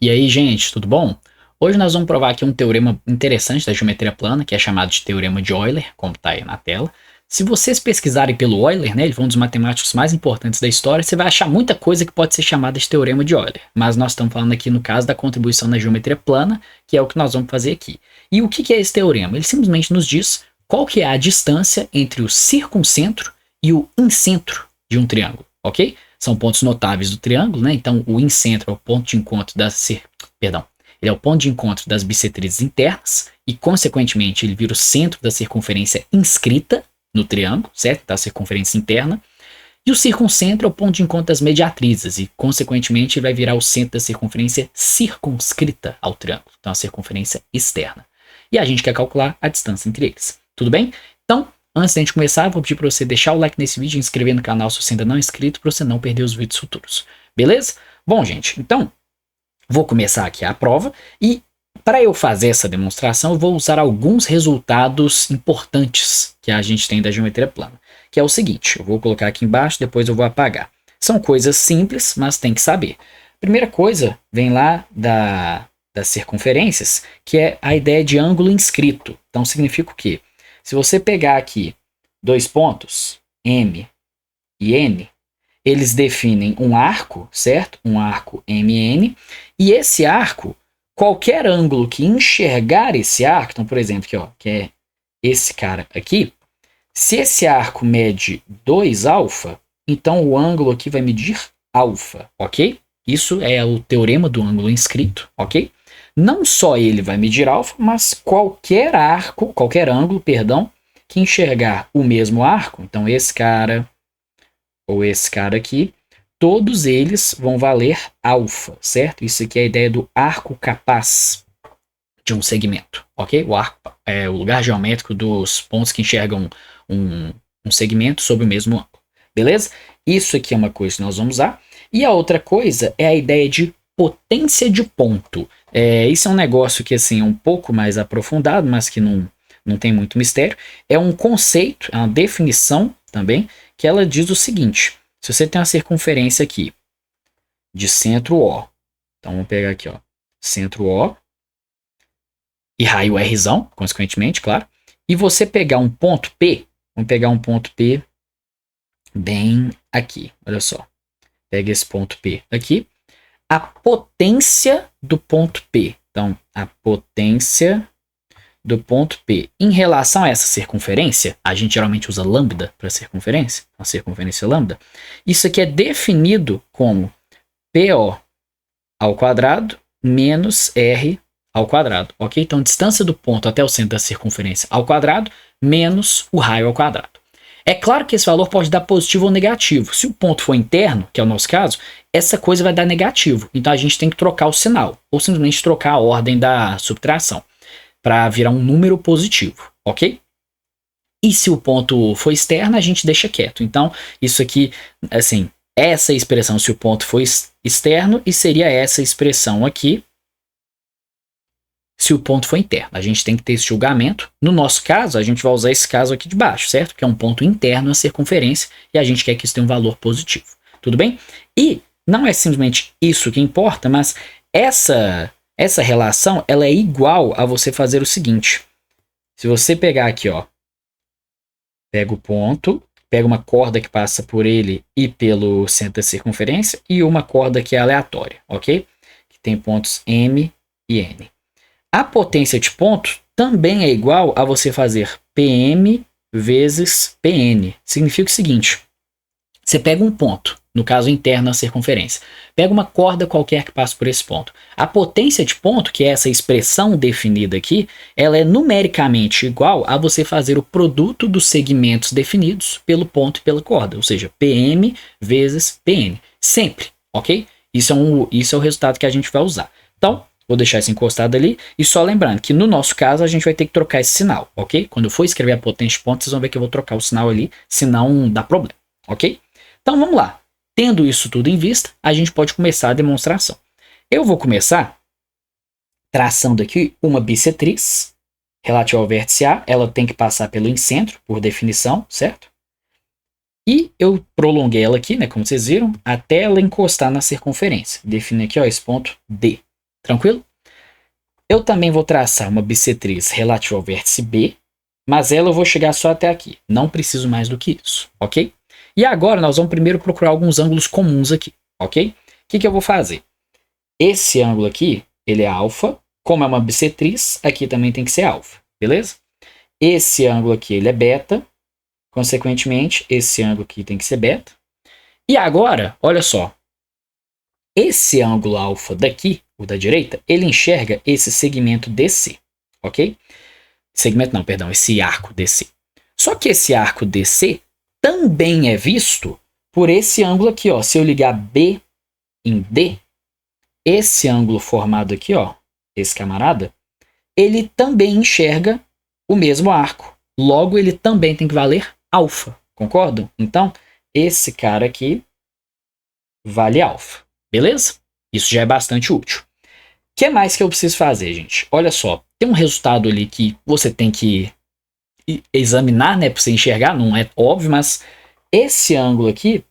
E aí, gente, tudo bom? Hoje nós vamos provar aqui um teorema interessante da geometria plana, que é chamado de teorema de Euler, como está aí na tela. Se vocês pesquisarem pelo Euler, né, ele foi um dos matemáticos mais importantes da história, você vai achar muita coisa que pode ser chamada de teorema de Euler. Mas nós estamos falando aqui no caso da contribuição na geometria plana, que é o que nós vamos fazer aqui. E o que é esse teorema? Ele simplesmente nos diz qual que é a distância entre o circuncentro e o incentro de um triângulo, ok? São pontos notáveis do triângulo, né? Então o incentro é o ponto de encontro ele é o ponto de encontro das bissetrizes internas e, consequentemente, ele vira o centro da circunferência inscrita no triângulo, certo? Da circunferência interna. E o circuncentro é o ponto de encontro das mediatrizes e, consequentemente, ele vai virar o centro da circunferência circunscrita ao triângulo, então a circunferência externa. E a gente quer calcular a distância entre eles. Tudo bem? Então, antes da gente começar, eu vou pedir para você deixar o like nesse vídeo e inscrever no canal se você ainda não é inscrito, para você não perder os vídeos futuros. Beleza? Bom, gente, então vou começar aqui a prova e para eu fazer essa demonstração eu vou usar alguns resultados importantes que a gente tem da geometria plana, que é o seguinte, eu vou colocar aqui embaixo, depois eu vou apagar. São coisas simples, mas tem que saber. Primeira coisa vem lá das circunferências, que é a ideia de ângulo inscrito. Então significa o quê? Se você pegar aqui dois pontos, M e N, eles definem um arco, certo? Um arco MN, e esse arco, qualquer ângulo que enxergar esse arco, então, por exemplo, aqui, ó, que é esse cara aqui, se esse arco mede 2 alfa, então o ângulo aqui vai medir alfa, ok? Isso é o teorema do ângulo inscrito, ok? Não só ele vai medir alfa, mas qualquer ângulo, que enxergar o mesmo arco, então esse cara ou esse cara aqui, todos eles vão valer alfa, certo? Isso aqui é a ideia do arco capaz de um segmento, ok? O arco é o lugar geométrico dos pontos que enxergam um segmento sobre o mesmo ângulo, beleza? Isso aqui é uma coisa que nós vamos usar. E a outra coisa é a ideia de potência de ponto. Isso é um negócio que assim, é um pouco mais aprofundado, mas que não tem muito mistério. É um conceito, é uma definição também, que ela diz o seguinte: se você tem uma circunferência aqui de centro O, então vamos pegar aqui, ó, centro O e raio Rzão, consequentemente, claro, e você pegar um ponto P, vamos pegar um ponto P bem aqui, olha só, pega esse ponto P aqui, a potência do ponto P, então a potência do ponto P em relação a essa circunferência, a gente geralmente usa lambda para circunferência, a circunferência lambda, isso aqui é definido como PO ao quadrado menos R ao quadrado, ok? Então, distância do ponto até o centro da circunferência ao quadrado menos o raio ao quadrado. É claro que esse valor pode dar positivo ou negativo. Se o ponto for interno, que é o nosso caso, essa coisa vai dar negativo. Então, a gente tem que trocar o sinal, ou simplesmente trocar a ordem da subtração para virar um número positivo, ok? E se o ponto for externo, a gente deixa quieto. Então, isso aqui, assim, essa expressão se o ponto for externo e seria essa expressão aqui se o ponto for interno. A gente tem que ter esse julgamento. No nosso caso, a gente vai usar esse caso aqui de baixo, certo? Que é um ponto interno na circunferência e a gente quer que isso tenha um valor positivo. Tudo bem? E não é simplesmente isso que importa, mas essa relação ela é igual a você fazer o seguinte. Se você pegar aqui, ó, pega o ponto, pega uma corda que passa por ele e pelo centro da circunferência e uma corda que é aleatória, ok? Que tem pontos M e N. A potência de ponto também é igual a você fazer PM vezes PN. Significa o seguinte, você pega um ponto, no caso interno na circunferência, pega uma corda qualquer que passe por esse ponto. A potência de ponto, que é essa expressão definida aqui, ela é numericamente igual a você fazer o produto dos segmentos definidos pelo ponto e pela corda, ou seja, PM vezes PN. Sempre, ok? Isso é o resultado que a gente vai usar. Então, vou deixar isso encostado ali, e só lembrando que no nosso caso a gente vai ter que trocar esse sinal, ok? Quando eu for escrever a potência de ponto, vocês vão ver que eu vou trocar o sinal ali, senão dá problema, ok? Então vamos lá. Tendo isso tudo em vista, a gente pode começar a demonstração. Eu vou começar traçando aqui uma bissetriz relativa ao vértice A, ela tem que passar pelo incentro, por definição, certo? E eu prolonguei ela aqui, né, como vocês viram, até ela encostar na circunferência. Defino aqui, ó, esse ponto D. Tranquilo? Eu também vou traçar uma bissetriz relativa ao vértice B, mas ela eu vou chegar só até aqui. Não preciso mais do que isso, ok? E agora nós vamos primeiro procurar alguns ângulos comuns aqui, ok? O que eu vou fazer? Esse ângulo aqui, ele é alfa. Como é uma bissetriz, aqui também tem que ser alfa, beleza? Esse ângulo aqui, ele é beta. Consequentemente, esse ângulo aqui tem que ser beta. E agora, olha só. Esse ângulo alfa daqui, o da direita, ele enxerga esse segmento DC, ok? Segmento não, perdão, esse arco DC. Só que esse arco DC também é visto por esse ângulo aqui, ó. Se eu ligar B em D, esse ângulo formado aqui, ó, esse camarada, ele também enxerga o mesmo arco. Logo, ele também tem que valer alfa, concordam? Então, esse cara aqui vale alfa, beleza? Isso já é bastante útil. O que mais que eu preciso fazer, gente? Olha só, tem um resultado ali que você tem que examinar, né, para você enxergar, não é óbvio, mas esse ângulo aqui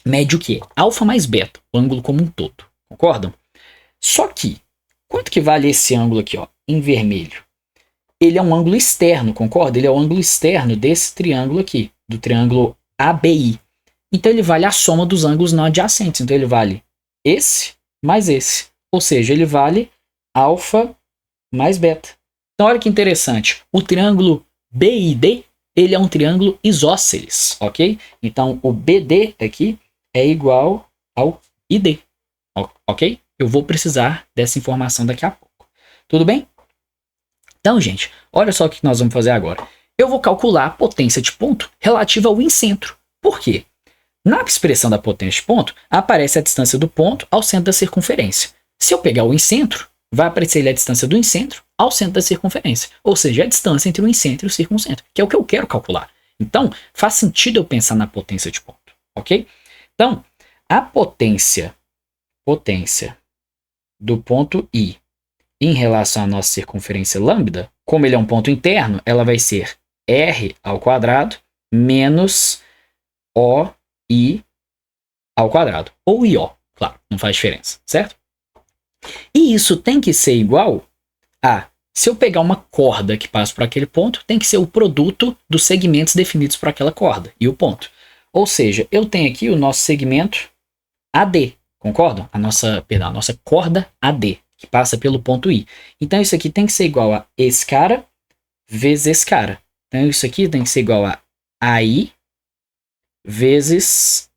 mede o quê? Alfa mais beta, o ângulo como um todo, concordam? Só que, quanto que vale esse ângulo aqui, ó, em vermelho? Ele é um ângulo externo, concorda? Ele é o ângulo externo desse triângulo aqui, do triângulo ABI. Então ele vale a soma dos ângulos não adjacentes. Então ele vale esse mais esse. Ou seja, ele vale alfa mais beta. Então olha que interessante. O triângulo BID, ele é um triângulo isósceles, ok? Então o BD aqui é igual ao ID, ok? Eu vou precisar dessa informação daqui a pouco. Tudo bem? Então, gente, olha só o que nós vamos fazer agora. Eu vou calcular a potência de ponto relativa ao incentro. Por quê? Na expressão da potência de ponto, aparece a distância do ponto ao centro da circunferência. Se eu pegar o incentro, vai aparecer a distância do incentro ao centro da circunferência. Ou seja, a distância entre o incentro e o circuncentro, que é o que eu quero calcular. Então, faz sentido eu pensar na potência de ponto, ok? Então, a potência do ponto I em relação à nossa circunferência lambda, como ele é um ponto interno, ela vai ser R ao quadrado menos OI ao quadrado. Ou IO, claro, não faz diferença, certo? E isso tem que ser igual a, se eu pegar uma corda que passa por aquele ponto, tem que ser o produto dos segmentos definidos por aquela corda e o ponto. Ou seja, eu tenho aqui o nosso segmento AD, concordam? A nossa corda AD, que passa pelo ponto I. Então isso aqui tem que ser igual a esse cara vezes esse cara. Então isso aqui tem que ser igual a AI vezes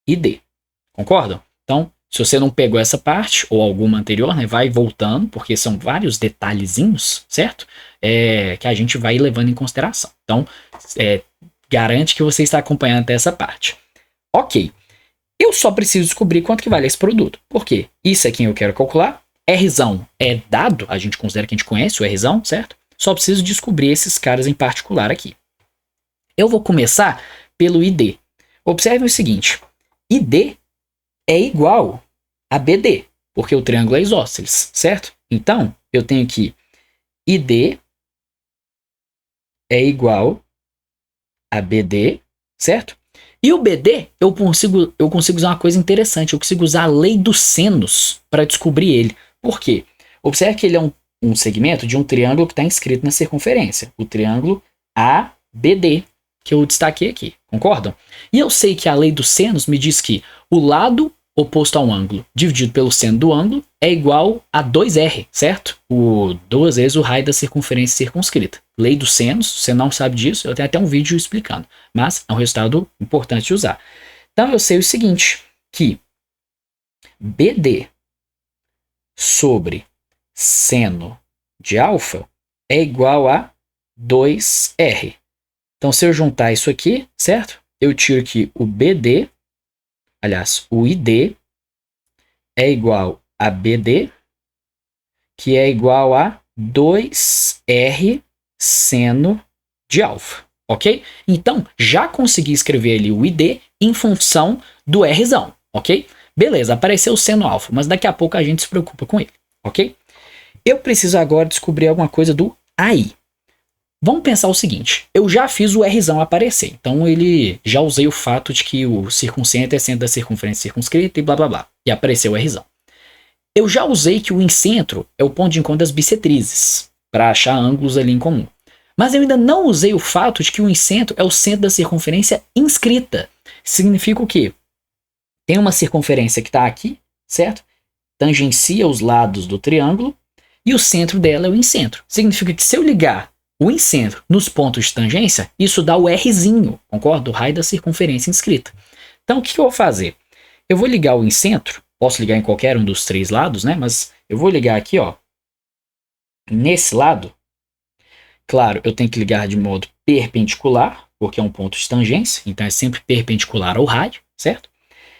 ID. Concordam? Então, se você não pegou essa parte, ou alguma anterior, né, vai voltando, porque são vários detalhezinhos, certo? Que a gente vai levando em consideração. Então, garante que você está acompanhando até essa parte. Ok. Eu só preciso descobrir quanto que vale esse produto. Por quê? Isso é quem eu quero calcular. Rzão é dado, a gente considera que a gente conhece o Rzão, certo? Só preciso descobrir esses caras em particular aqui. Eu vou começar pelo ID. Observe o seguinte, ID é igual a BD, porque o triângulo é isósceles, certo? Então, eu tenho que ID é igual a BD, certo? E o BD, eu consigo usar uma coisa interessante, eu consigo usar a lei dos senos para descobrir ele. Por quê? Observe que ele é um segmento de um triângulo que está inscrito na circunferência. O triângulo ABD, que eu destaquei aqui. Concordam? E eu sei que a lei dos senos me diz que o lado oposto a um ângulo dividido pelo seno do ângulo é igual a 2R, certo? Duas vezes o raio da circunferência circunscrita. Lei dos senos, se você não sabe disso, eu tenho até um vídeo explicando. Mas é um resultado importante de usar. Então eu sei o seguinte, que BD sobre seno de alfa é igual a 2R. Então, se eu juntar isso aqui, certo? Eu tiro que o BD, aliás, o ID é igual a BD, que é igual a 2R seno de alfa, ok? Então, já consegui escrever ali o ID em função do Rzão, ok? Beleza, apareceu o seno alfa, mas daqui a pouco a gente se preocupa com ele, ok? Eu preciso agora descobrir alguma coisa do AI. Vamos pensar o seguinte, eu já fiz o Rzão aparecer, então já usei o fato de que o circuncentro é centro da circunferência circunscrita e blá blá blá, e apareceu o Rzão. Eu já usei que o incentro é o ponto de encontro das bissetrizes, para achar ângulos ali em comum. Mas eu ainda não usei o fato de que o incentro é o centro da circunferência inscrita. Significa o quê? Tem uma circunferência que está aqui, certo? Tangencia os lados do triângulo, e o centro dela é o incentro. Significa que se eu ligar o incentro nos pontos de tangência, isso dá o Rzinho, concorda? O raio da circunferência inscrita. Então, o que eu vou fazer? Eu vou ligar o incentro, posso ligar em qualquer um dos três lados, né? Mas eu vou ligar aqui, ó, nesse lado. Claro, eu tenho que ligar de modo perpendicular, porque é um ponto de tangência, então é sempre perpendicular ao raio, certo?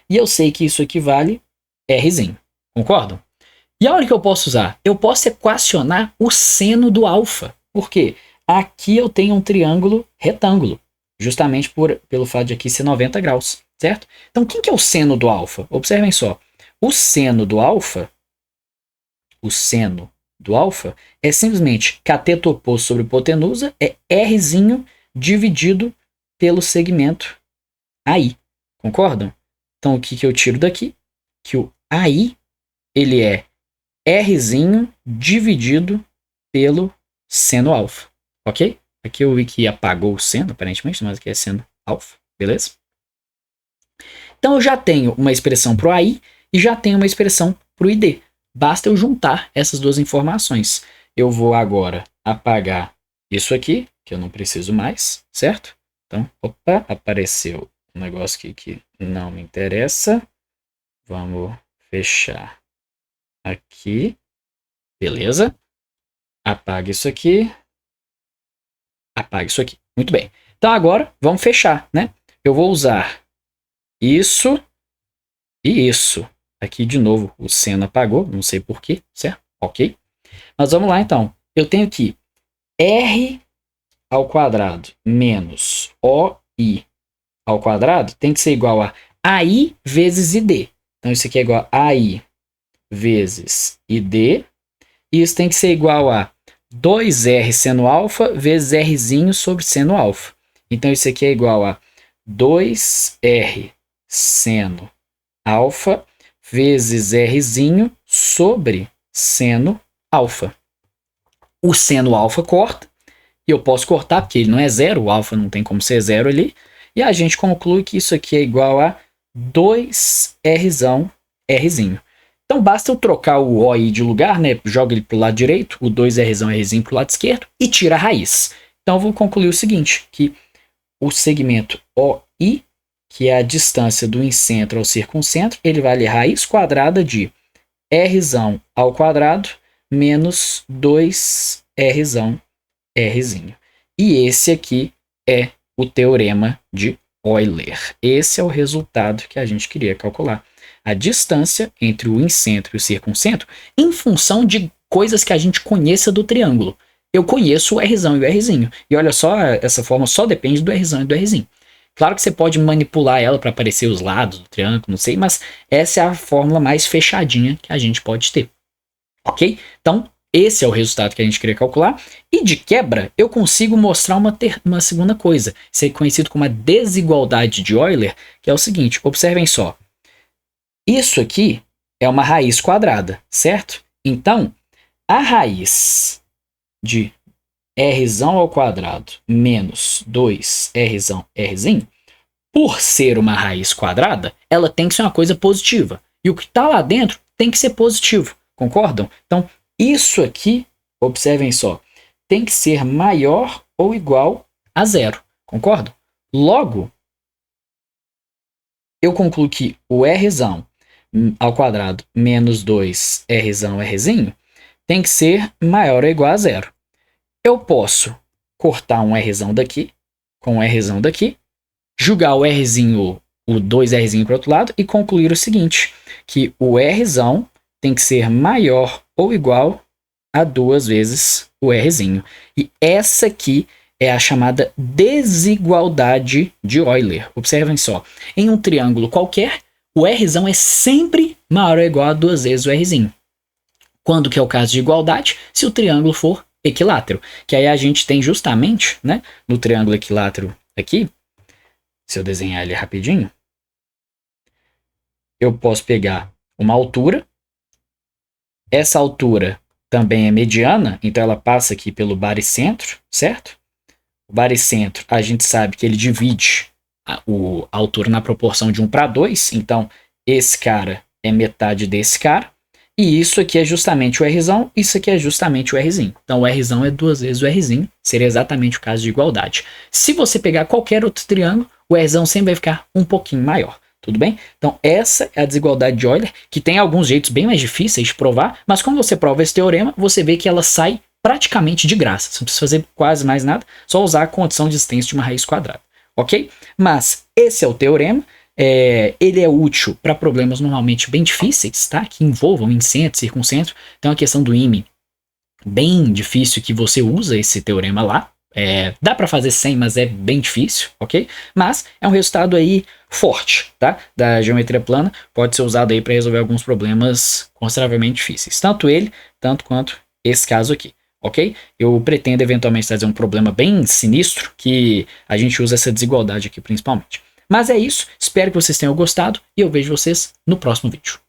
E eu sei que isso equivale Rzinho, concordam? E a hora que eu posso usar? Eu posso equacionar o seno do alfa. Por quê? Aqui eu tenho um triângulo retângulo, justamente pelo fato de aqui ser 90 graus, certo? Então, quem que é o seno do alfa? Observem só. O seno do alfa é simplesmente cateto oposto sobre hipotenusa, é Rzinho dividido pelo segmento AI. Concordam? Então, o que eu tiro daqui? Que o AI, ele é Rzinho dividido pelo seno alfa, ok? Aqui eu vi que apagou o seno, aparentemente, mas aqui é seno alfa, beleza? Então eu já tenho uma expressão para o AI e já tenho uma expressão para o ID. Basta eu juntar essas duas informações. Eu vou agora apagar isso aqui, que eu não preciso mais, certo? Então, opa, apareceu um negócio aqui que não me interessa. Vamos fechar aqui. Beleza? Apaga isso aqui. Apaga isso aqui. Muito bem. Então agora vamos fechar, né? Eu vou usar isso e isso. Aqui de novo o seno apagou, não sei porquê, certo? Ok. Mas vamos lá então. Eu tenho que R ao quadrado menos OI ao quadrado tem que ser igual a AI vezes ID. Então isso aqui é igual a AI vezes ID. E isso tem que ser igual a 2R seno alfa vezes Rzinho sobre seno alfa. Então isso aqui é igual a 2R seno alfa vezes Rzinho sobre seno alfa. O seno alfa corta, e eu posso cortar porque ele não é zero, o alfa não tem como ser zero ali, e a gente conclui que isso aqui é igual a 2Rzão Rzinho. Então basta eu trocar o OI de lugar, né? Joga ele para o lado direito, o 2Rzão Rzinho para o lado esquerdo e tira a raiz. Então eu vou concluir o seguinte, que o segmento OI, que é a distância do incentro ao circuncentro, ele vale raiz quadrada de Rzão ao quadrado menos 2Rzão Rzinho. E esse aqui é o teorema de Euler. Esse é o resultado que a gente queria calcular. A distância entre o incentro e o circuncentro em função de coisas que a gente conheça do triângulo. Eu conheço o Rzão e o Rzinho. E olha só, essa forma só depende do Rzão e do Rzinho. Claro que você pode manipular ela para aparecer os lados do triângulo, não sei, mas essa é a fórmula mais fechadinha que a gente pode ter. Ok? Então, esse é o resultado que a gente queria calcular. E de quebra, eu consigo mostrar uma segunda coisa. Isso é conhecido como a desigualdade de Euler, que é o seguinte, observem só. Isso aqui é uma raiz quadrada, certo? Então, a raiz de Rzão ao quadrado menos 2Rzão Rzinho, por ser uma raiz quadrada, ela tem que ser uma coisa positiva. E o que está lá dentro tem que ser positivo. Concordam? Então, isso aqui, observem só, tem que ser maior ou igual a zero. Concordam? Logo, eu concluo que o Rzão ao quadrado menos 2Rzão Rzinho tem que ser maior ou igual a zero. Eu posso cortar um Rzão daqui com um Rzão daqui, jogar o Rzinho, o 2Rzinho para o outro lado e concluir o seguinte, que o Rzão tem que ser maior ou igual a 2 vezes o Rzinho. E essa aqui é a chamada desigualdade de Euler. Observem só, em um triângulo qualquer, o Rzão é sempre maior ou igual a 2 vezes o Rzinho. Quando que é o caso de igualdade? Se o triângulo for equilátero. Que aí a gente tem justamente, né, no triângulo equilátero aqui, se eu desenhar ele rapidinho, eu posso pegar uma altura, Essa altura também é mediana, então ela passa aqui pelo baricentro, certo? O baricentro, a gente sabe que ele divide a altura na proporção de 1:2, então esse cara é metade desse cara, e isso aqui é justamente o Rzão, isso aqui é justamente o Rzinho. Então o Rzão é 2 vezes o Rzinho, seria exatamente o caso de igualdade. Se você pegar qualquer outro triângulo, o Rzão sempre vai ficar um pouquinho maior. Tudo bem? Então, essa é a desigualdade de Euler, que tem alguns jeitos bem mais difíceis de provar, mas quando você prova esse teorema, você vê que ela sai praticamente de graça. Você não precisa fazer quase mais nada, só usar a condição de existência de uma raiz quadrada. Ok? Mas esse é o teorema. Ele é útil para problemas normalmente bem difíceis, tá? Que envolvam incentro, circuncentro. Então, a questão do IME, bem difícil que você usa esse teorema lá. Dá para fazer sem, mas é bem difícil, ok? Mas é um resultado aí forte, tá? Da geometria plana, pode ser usado aí para resolver alguns problemas consideravelmente difíceis. Tanto ele, tanto quanto esse caso aqui, ok? Eu pretendo eventualmente trazer um problema bem sinistro, que a gente usa essa desigualdade aqui principalmente. Mas é isso, espero que vocês tenham gostado e eu vejo vocês no próximo vídeo.